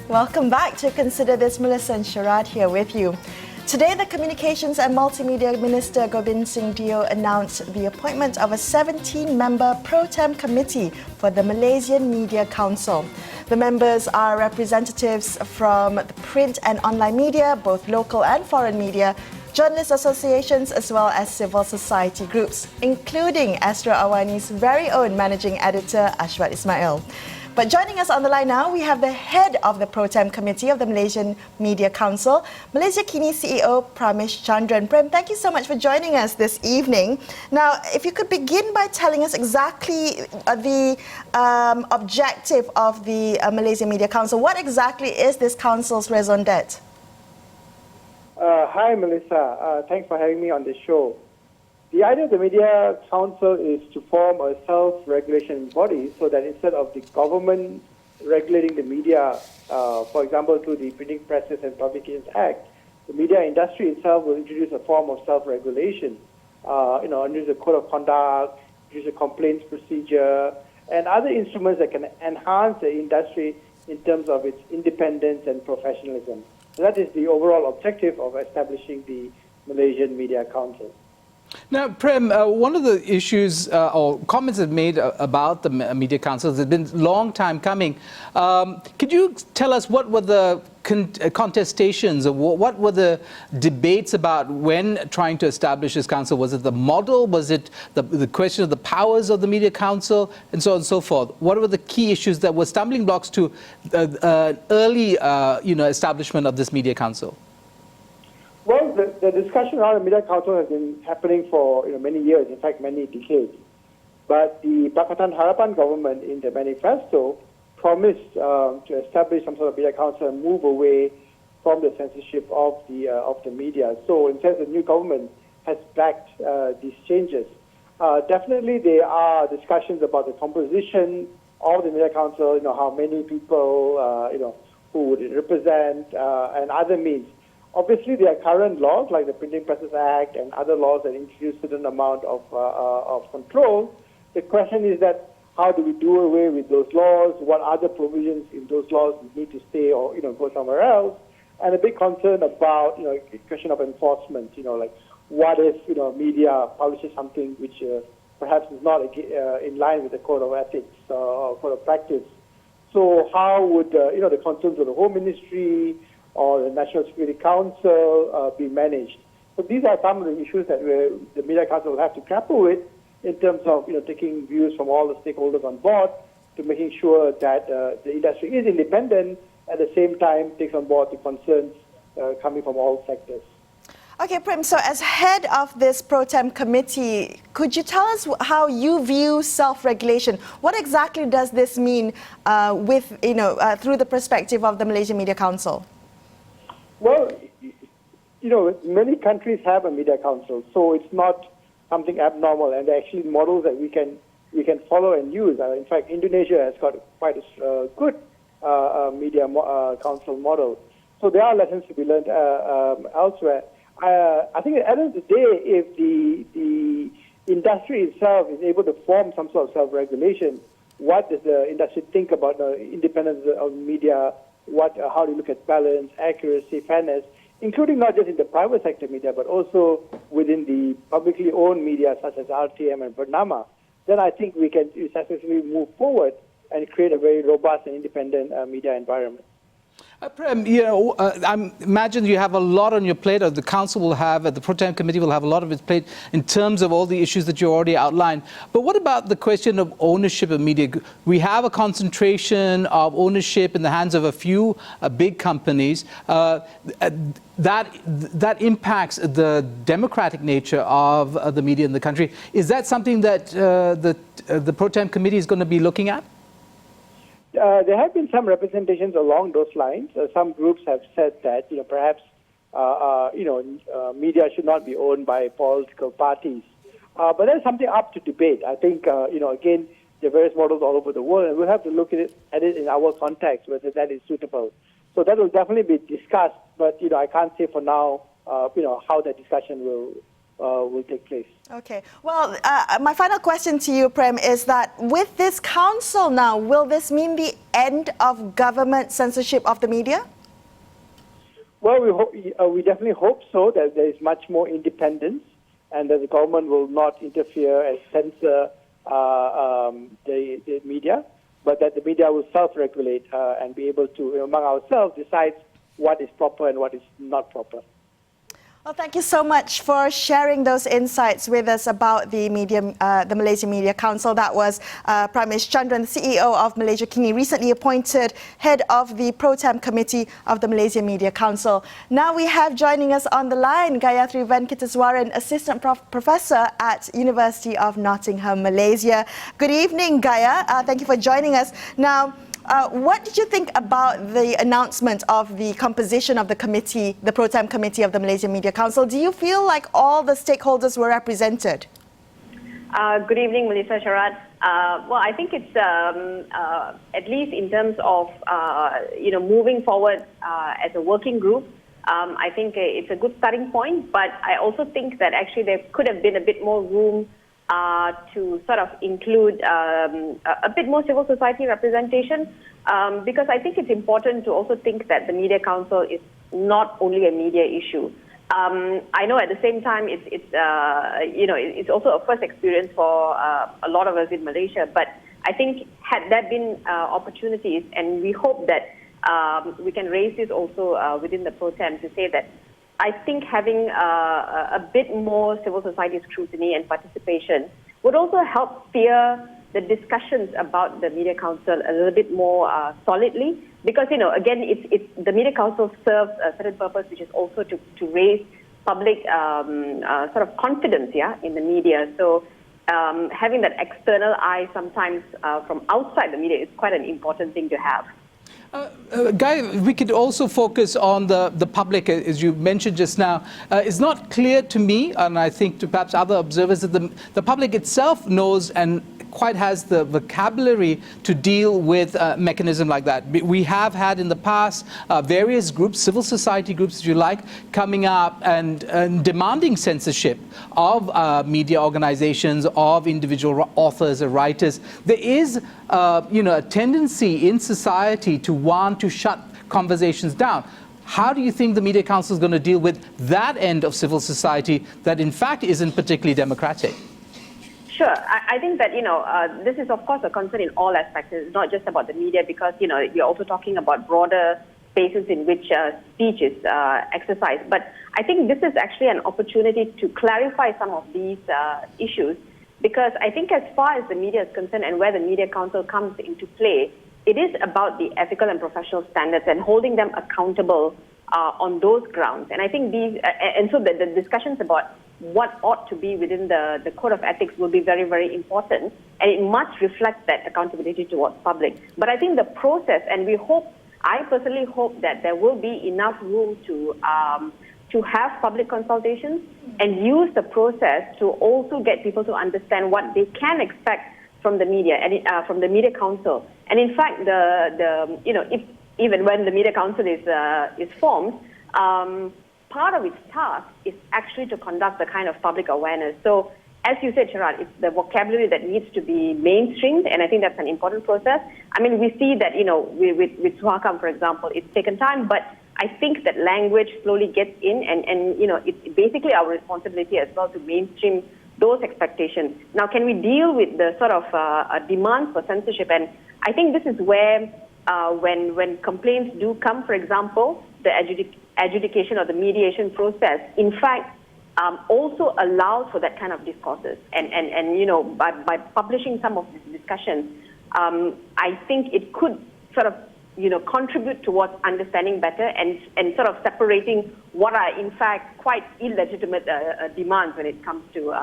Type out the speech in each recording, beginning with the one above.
Welcome back to Consider This. Melisa and Sharaad here with you. Today, the Communications and Multimedia Minister Gobind Singh Dio announced the appointment of a 17-member pro-tem committee for the Malaysian Media Council. The members are representatives from the print and online media, both local and foreign media, journalist associations as well as civil society groups, including Astro AWANI's very own managing editor, Ashwat Ismail. But joining us on the line now, we have the head of the pro-tem committee of the Malaysian Media Council, Malaysiakini CEO Premesh Chandran. Prem, thank you so much for joining us this evening. Now, if you could begin by telling us exactly the objective of the Malaysian Media Council. What exactly is this council's raison d'etre? Hi, Melisa. Thanks for having me on this show. The idea of the Media Council is to form a self-regulation body so that instead of the government regulating the media, for example, through the Printing Presses and Publications Act, the media industry itself will introduce a form of self-regulation, introduce a code of conduct, introduce a complaints procedure, and other instruments that can enhance the industry in terms of its independence and professionalism. So that is the overall objective of establishing the Malaysian Media Council. Now, Prem, one of the issues or comments that made about the Media Council has been a long time coming. Could you tell us what were the contestations, or what were the debates about when trying to establish this council? Was it the model? Was it the question of the powers of the Media Council, and so on and so forth? What were the key issues that were stumbling blocks to early establishment of this Media Council? Well, the discussion around the Media Council has been happening for many years, in fact, many decades. But the Pakatan Harapan government in the manifesto promised to establish some sort of Media Council and move away from the censorship of the media. So, in a sense, the new government has backed these changes. Definitely, there are discussions about the composition of the Media Council. How many people who would represent and other means. Obviously, there are current laws like the Printing Presses Act and other laws that introduce a certain amount of control. The question is that how do we do away with those laws? What other provisions in those laws need to stay or go somewhere else? And a big concern about the question of enforcement. Like what if media publishes something which perhaps is not in line with the code of ethics or code of practice? So how would the concerns of the Home Ministry or the National Security Council be managed? So these are some of the issues that the Media Council will have to grapple with in terms of taking views from all the stakeholders on board to making sure that the industry is independent, at the same time takes on board the concerns coming from all sectors. Okay, Prem, so as head of this pro-tem committee, could you tell us how you view self-regulation? What exactly does this mean through the perspective of the Malaysian Media Council? Well, many countries have a media council, so it's not something abnormal, and they're actually models that we can follow and use. In fact, Indonesia has got quite a good media council model. So there are lessons to be learned elsewhere. I think at the end of the day, if the industry itself is able to form some sort of self-regulation, what does the industry think about the independence of media? How do you look at balance, accuracy, fairness, including not just in the private sector media, but also within the publicly owned media such as RTM and Bernama, then I think we can successfully move forward and create a very robust and independent media environment. Prem, I imagine you have a lot on your plate, or the council will have, the pro-tem committee will have a lot of its plate in terms of all the issues that you already outlined. But what about the question of ownership of media? We have a concentration of ownership in the hands of a few big companies. That impacts the democratic nature of the media in the country. Is that something that the pro-tem committee is going to be looking at? There have been some representations along those lines. Some groups have said that perhaps media should not be owned by political parties. But that's something up to debate. I think again, there are various models all over the world, and we'll have to look at it in our context whether that is suitable. So that will definitely be discussed. But I can't say for now how that discussion will take place. Okay. Well, my final question to you, Prem, is that with this council now, will this mean the end of government censorship of the media? Well, we definitely hope so, that there is much more independence and that the government will not interfere and censor the media, but that the media will self-regulate and be able to, among ourselves, decide what is proper and what is not proper. Well, thank you so much for sharing those insights with us about the Malaysian Media Council. That was Premesh Chandran, the CEO of Malaysiakini, recently appointed head of the pro-tem committee of the Malaysian Media Council. Now we have joining us on the line Gayathry Ventiteswaran, assistant professor at University of Nottingham, Malaysia. Good evening, Gaya. Thank you for joining us. Now, what did you think about the announcement of the composition of the committee, the pro-tem committee of the Malaysian Media Council? Do you feel like all the stakeholders were represented? Good evening, Melisa, Sharaad. Well, I think it's at least in terms of moving forward as a working group. I think it's a good starting point, but I also think that actually there could have been a bit more room to sort of include a bit more civil society representation, because I think it's important to also think that the Media Council is not only a media issue. I know at the same time it's also a first experience for a lot of us in Malaysia, but I think had there been opportunities, and we hope that we can raise this also within the pro-tem to say that I think having a bit more civil society scrutiny and participation would also help steer the discussions about the Media Council a little bit more solidly. Because, again, the Media Council serves a certain purpose, which is also to raise public sort of confidence, in the media. So having that external eye sometimes from outside the media is quite an important thing to have. Guy, we could also focus on the public, as you mentioned just now. It's not clear to me, and I think to perhaps other observers, that the public itself knows and quite has the vocabulary to deal with a mechanism like that. We have had in the past various groups, civil society groups, if you like, coming up and demanding censorship of media organizations, of individual authors or writers. There is a tendency in society to want to shut conversations down. How do you think the Media Council is going to deal with that end of civil society that in fact isn't particularly democratic? Sure. I think that, this is, of course, a concern in all aspects. It's not just about the media because, you're also talking about broader spaces in which speech is exercised. But I think this is actually an opportunity to clarify some of these issues, because I think as far as the media is concerned and where the Media Council comes into play, it is about the ethical and professional standards and holding them accountable on those grounds. And I think so the discussions about what ought to be within the code of ethics will be very, very important, and it must reflect that accountability towards public. But I think the process, and I personally hope that there will be enough room to have public consultations and use the process to also get people to understand what they can expect from the media and from the Media Council. And in fact, even when the Media Council is formed, part of its task is actually to conduct the kind of public awareness. So, as you said, Sharaad, it's the vocabulary that needs to be mainstreamed, and I think that's an important process. I mean, we see that, with Suhakam, for example, it's taken time, but I think that language slowly gets in, and it's basically our responsibility as well to mainstream those expectations. Now, can we deal with the sort of demands for censorship? And I think this is where, when complaints do come, for example, the adjudication or the mediation process, in fact, also allows for that kind of discourses. And by publishing some of these discussions, I think it could sort of, contribute towards understanding better and sort of separating what are, in fact, quite illegitimate demands when it comes to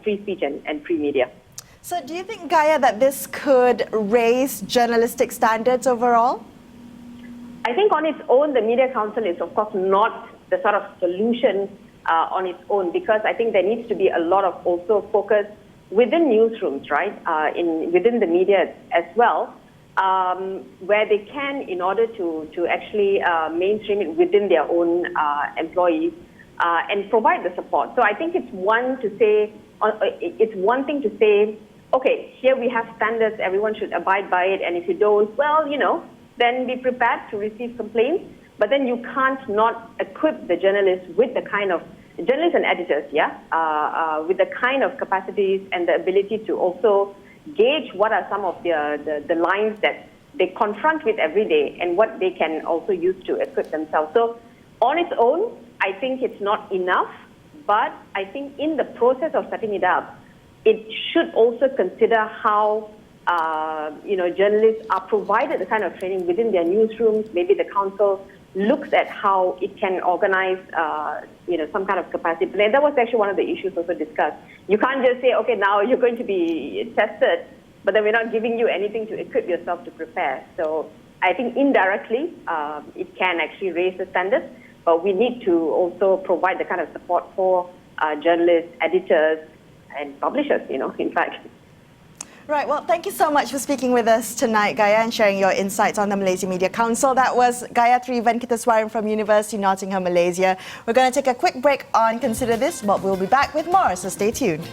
free speech and free media. So do you think, Gaya, that this could raise journalistic standards overall? I think on its own, the Media Council is, of course, not the sort of solution on its own, because I think there needs to be a lot of also focus within newsrooms, right, within the media as well, where they can, in order to actually mainstream it within their own employees and provide the support. So I think it's one thing to say okay, here we have standards, everyone should abide by it, and if you don't, well, then be prepared to receive complaints. But then you can't not equip the journalists with the kind of, journalists and editors, with the kind of capacities and the ability to also gauge what are some of the lines that they confront with every day and what they can also use to equip themselves. So on its own, I think it's not enough, but I think in the process of setting it up, it should also consider how journalists are provided the kind of training within their newsrooms. Maybe the council looks at how it can organize, some kind of capacity plan. That was actually one of the issues also discussed. You can't just say, okay, now you're going to be tested, but then we're not giving you anything to equip yourself to prepare. So I think indirectly, it can actually raise the standards, but we need to also provide the kind of support for journalists, editors, and publishers, in fact. Right, well, thank you so much for speaking with us tonight, Gaya, and sharing your insights on the Malaysia Media Council. That was Gayathry Ventiteswaran from University Nottingham, Malaysia. We're going to take a quick break on Consider This, but we'll be back with more, so stay tuned.